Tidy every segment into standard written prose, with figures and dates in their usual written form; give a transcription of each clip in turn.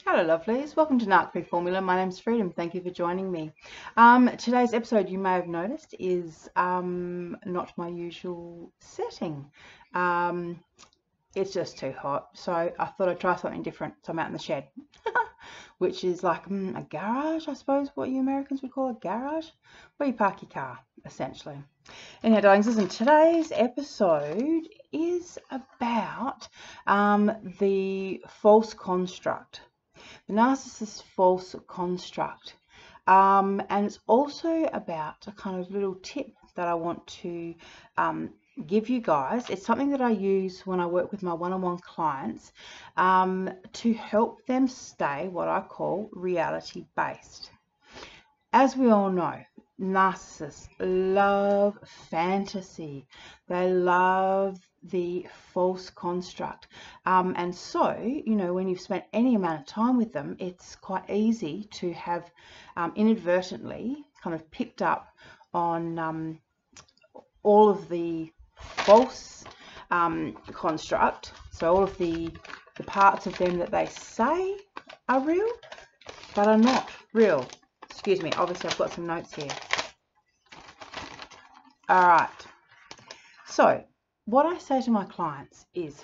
Hello lovelies, welcome to Narc Formula. My name's Freedom. Thank you for joining me. Today's episode, you may have noticed, is not my usual setting. It's just too hot, so I thought I'd try something different. So I'm out in the shed, which is like a garage, I suppose, what you Americans would call a garage, where you park your car, essentially. Anyhow, darlings, listen, today's episode is about the false construct. The narcissist false construct, and it's also about a kind of little tip that I want to give you guys. It's something that I use when I work with my one-on-one clients to help them stay what I call reality based. As we all know, narcissists love fantasy. They love the false construct. And so, you know, when you've spent any amount of time with them, it's quite easy to have inadvertently kind of picked up on all of the false construct. So all of the parts of them that they say are real, but are not real. Excuse me, obviously I've got some notes here. All right. So what I say to my clients is,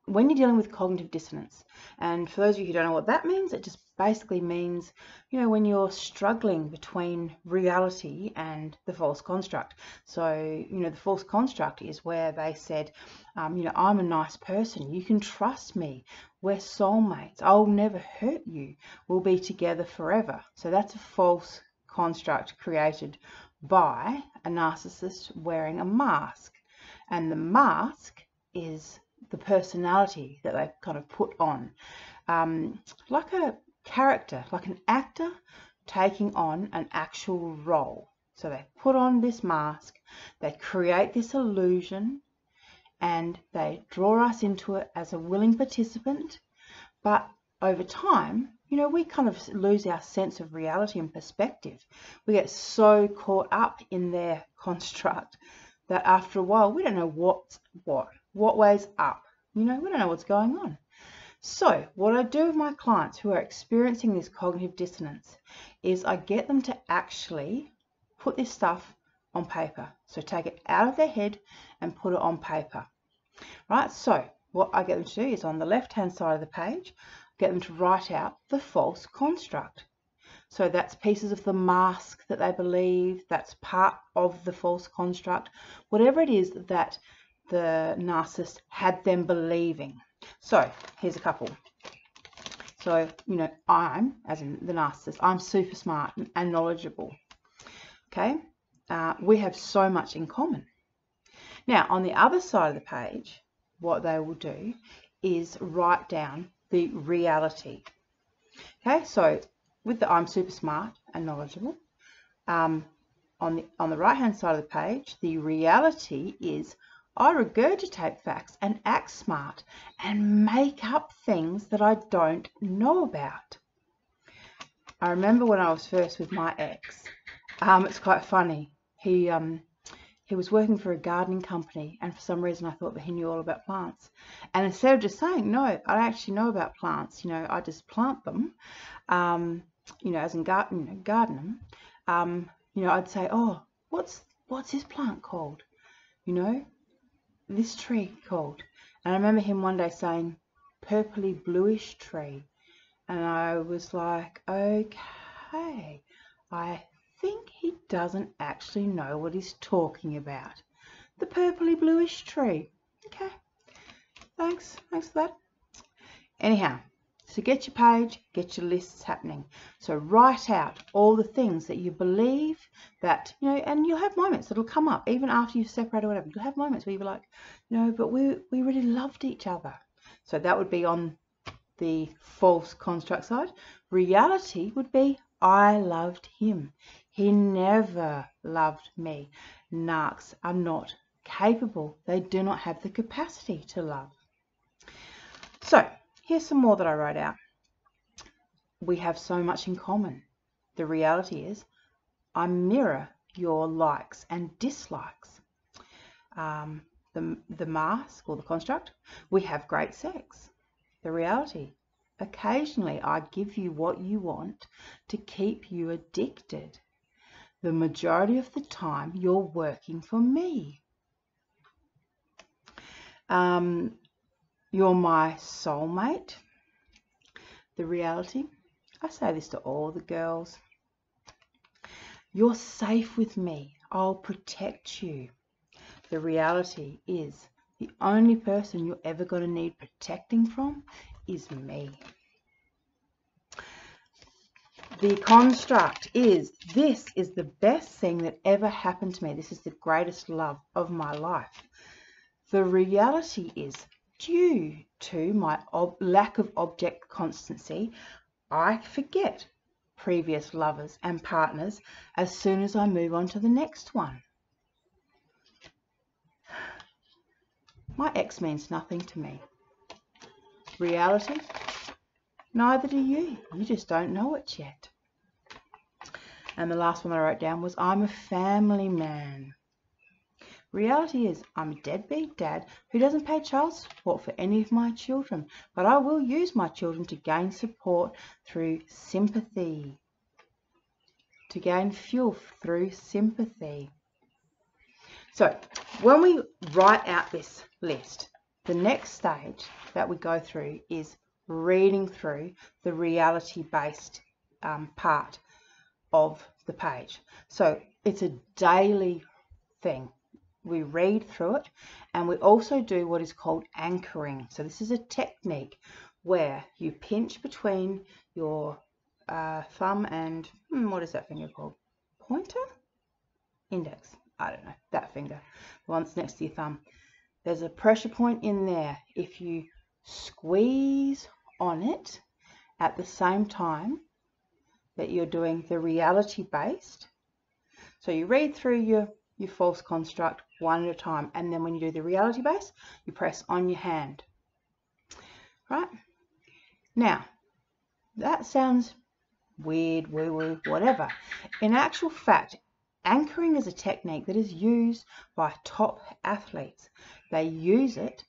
when you're dealing with cognitive dissonance, and for those of you who don't know what that means, it just basically means, you know, when you're struggling between reality and the false construct. So, you know, the false construct is where they said, you know, I'm a nice person. You can trust me. We're soulmates. I'll never hurt you. We'll be together forever. So that's a false construct created by a narcissist wearing a mask. And the mask is the personality that they kind of put on, like a character, like an actor taking on an actual role. So they put on this mask, they create this illusion, and they draw us into it as a willing participant. But over time, you know, we kind of lose our sense of reality and perspective. We get so caught up in their construct that after a while, we don't know what's what way's up. You know, we don't know what's going on. So what I do with my clients who are experiencing this cognitive dissonance is I get them to actually put this stuff on paper. So take it out of their head and put it on paper. Right? So what I get them to do is, on the left-hand side of the page, get them to write out the false construct. So that's pieces of the mask that they believe, that's part of the false construct, whatever it is that the narcissist had them believing. So here's a couple. So, you know, I'm, as in the narcissist, I'm super smart and knowledgeable. Okay, we have so much in common. Now, on the other side of the page, what they will do is write down the reality. Okay, so with the I'm super smart and knowledgeable, on the right hand side of the page, the reality is I regurgitate facts and act smart and make up things that I don't know about. I remember when I was first with my ex, it's quite funny. He was working for a gardening company, and for some reason I thought that he knew all about plants. And instead of just saying, no, I actually know about plants, you know, I just plant them, you know, as in garden them, you know, I'd say, oh, what's this plant called? You know, this tree called? And I remember him one day saying, purpley bluish tree. And I was like, okay, I think he doesn't actually know what he's talking about. The purpley bluish tree. Okay, thanks for that. Anyhow, so get your page, get your lists happening. So write out all the things that you believe that, you know, and you'll have moments that'll come up even after you've separated or whatever. You'll have moments where you're like, no, but we really loved each other. So that would be on the false construct side. Reality would be, I loved him. He never loved me. Narcs are not capable. They do not have the capacity to love. So here's some more that I wrote out. We have so much in common. The reality is, I mirror your likes and dislikes. The mask or the construct, we have great sex. The reality, Occasionally, I give you what you want to keep you addicted. The majority of the time, you're working for me. You're my soulmate. The reality, I say this to all the girls. You're safe with me. I'll protect you. The reality is the only person you're ever going to need protecting from is me. Deconstruct is, this is the best thing that ever happened to me. This is the greatest love of my life. The reality is, due to my lack of object constancy, I forget previous lovers and partners as soon as I move on to the next one. My ex means nothing to me. Reality, neither do you. You just don't know it yet. And the last one I wrote down was, I'm a family man. Reality is, I'm a deadbeat dad who doesn't pay child support for any of my children, but I will use my children to gain support through sympathy, to gain fuel through sympathy. So when we write out this list, the next stage that we go through is reading through the reality-based part of the page. So it's a daily thing. We read through it, and we also do what is called anchoring. So this is a technique where you pinch between your thumb and, what is that finger called? Pointer? Index. I don't know. That finger. The one that's next to your thumb. There's a pressure point in there. If you squeeze on it at the same time that you're doing the reality-based, so you read through your false construct one at a time, and then when you do the reality base, you press on your hand. Right? Now, that sounds weird, woo-woo, whatever. In actual fact, anchoring is a technique that is used by top athletes. They use it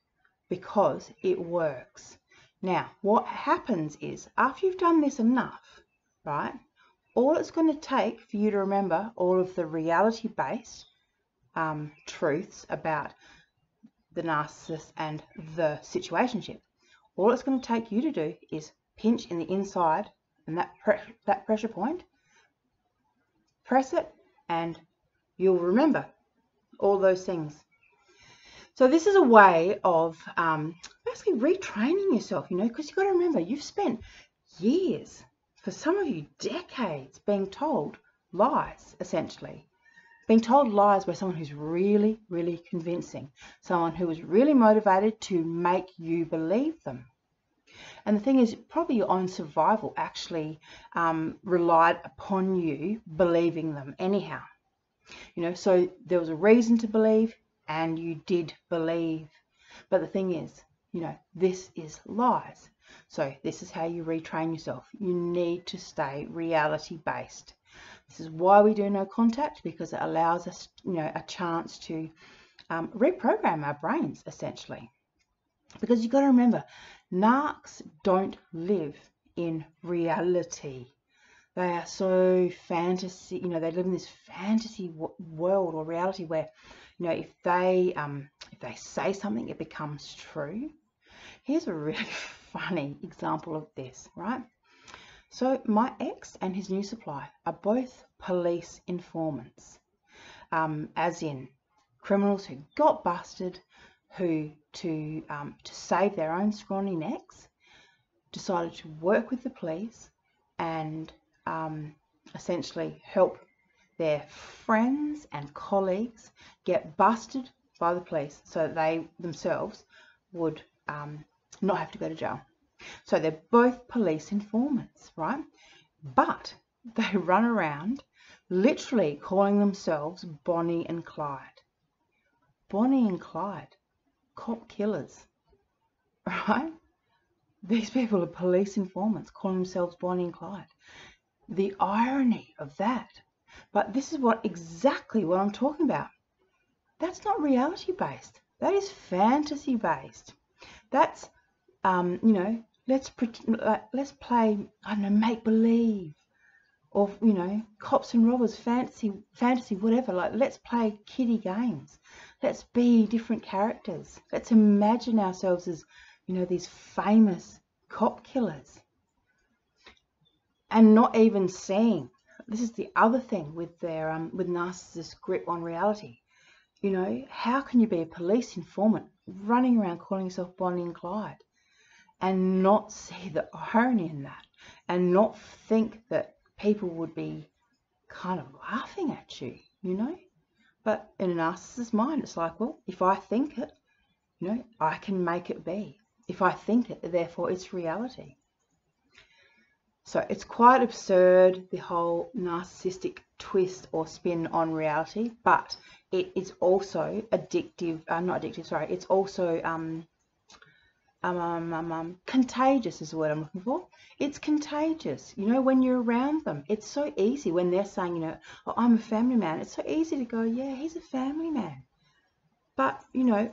because it works. Now, what happens is, after you've done this enough, right, all it's going to take for you to remember all of the reality-based truths about the narcissist and the situationship. All it's going to take you to do is pinch in the inside and that pressure point, press it, and you'll remember all those things. So this is a way of basically retraining yourself, you know, because you've got to remember, you've spent years, for some of you decades, being told lies, essentially. Being told lies by someone who's really, really convincing. Someone who was really motivated to make you believe them. And the thing is, probably your own survival actually relied upon you believing them anyhow. You know, so there was a reason to believe, and you did believe. But the thing is, you know, this is lies. So this is how you retrain yourself. You need to stay reality-based. This is why we do no contact, because it allows us, you know, a chance to reprogram our brains, essentially. Because you've got to remember, narcs don't live in reality. They are so fantasy, you know, they live in this fantasy world or reality where, you know, if they say something, it becomes true. Here's a really funny example of this, right? So my ex and his new supply are both police informants, as in criminals who got busted, who to save their own scrawny necks, decided to work with the police and essentially help their friends and colleagues get busted by the police so that they themselves would not have to go to jail. So they're both police informants, right? But they run around literally calling themselves Bonnie and Clyde. Bonnie and Clyde, cop killers, right? These people are police informants calling themselves Bonnie and Clyde. The irony of that. But this is exactly what I'm talking about. That's not reality-based. That is fantasy-based. That's, you know, Let's play, I don't know, make believe, or cops and robbers, fantasy, whatever. Like, let's play kiddie games. Let's be different characters. Let's imagine ourselves as, these famous cop killers, and not even seeing. This is the other thing with their with narcissist grip on reality. How can you be a police informant running around calling yourself Bonnie and Clyde and not see the irony in that, and not think that people would be kind of laughing at you, But in a narcissist's mind, it's like, well, if I think it, I can make it be. If I think it, therefore it's reality. So it's quite absurd, the whole narcissistic twist or spin on reality, but it is also addictive, it's also contagious is the word I'm looking for. It's contagious, when you're around them. It's so easy when they're saying, oh, I'm a family man. It's so easy to go, yeah, he's a family man. But,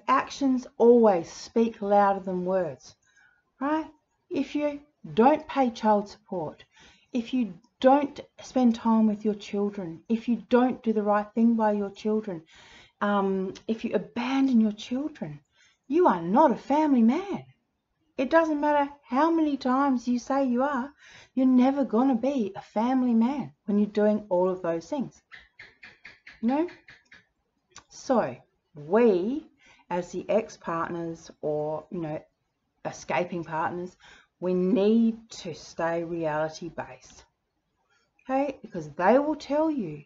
actions always speak louder than words, right? If you don't pay child support, if you don't spend time with your children, if you don't do the right thing by your children, if you abandon your children, you are not a family man. It doesn't matter how many times you say you are, you're never going to be a family man when you're doing all of those things. So we, as the ex-partners or, escaping partners, we need to stay reality-based. Okay? Because they will tell you,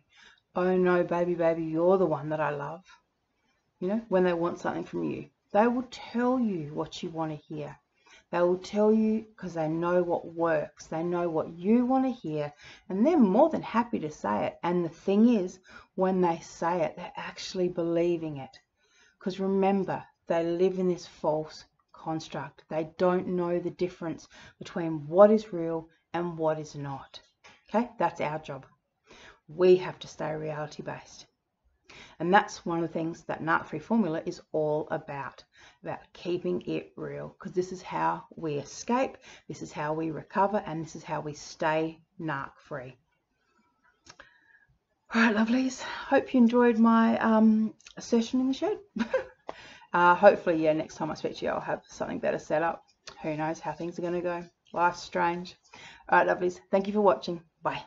oh no, baby, you're the one that I love. When they want something from you. They will tell you what you want to hear. They will tell you because they know what works. They know what you want to hear, and they're more than happy to say it. And the thing is, when they say it, they're actually believing it. Because remember, they live in this false construct. They don't know the difference between what is real and what is not. Okay, that's our job. We have to stay reality-based. And that's one of the things that Narc-free formula is all about keeping it real, because this is how we escape, this is how we recover, and this is how we stay narc-free. All right, lovelies, hope you enjoyed my session in the shed. Hopefully, yeah, next time I speak to you, I'll have something better set up. Who knows how things are going to go. Life's strange. All right, lovelies, thank you for watching. Bye.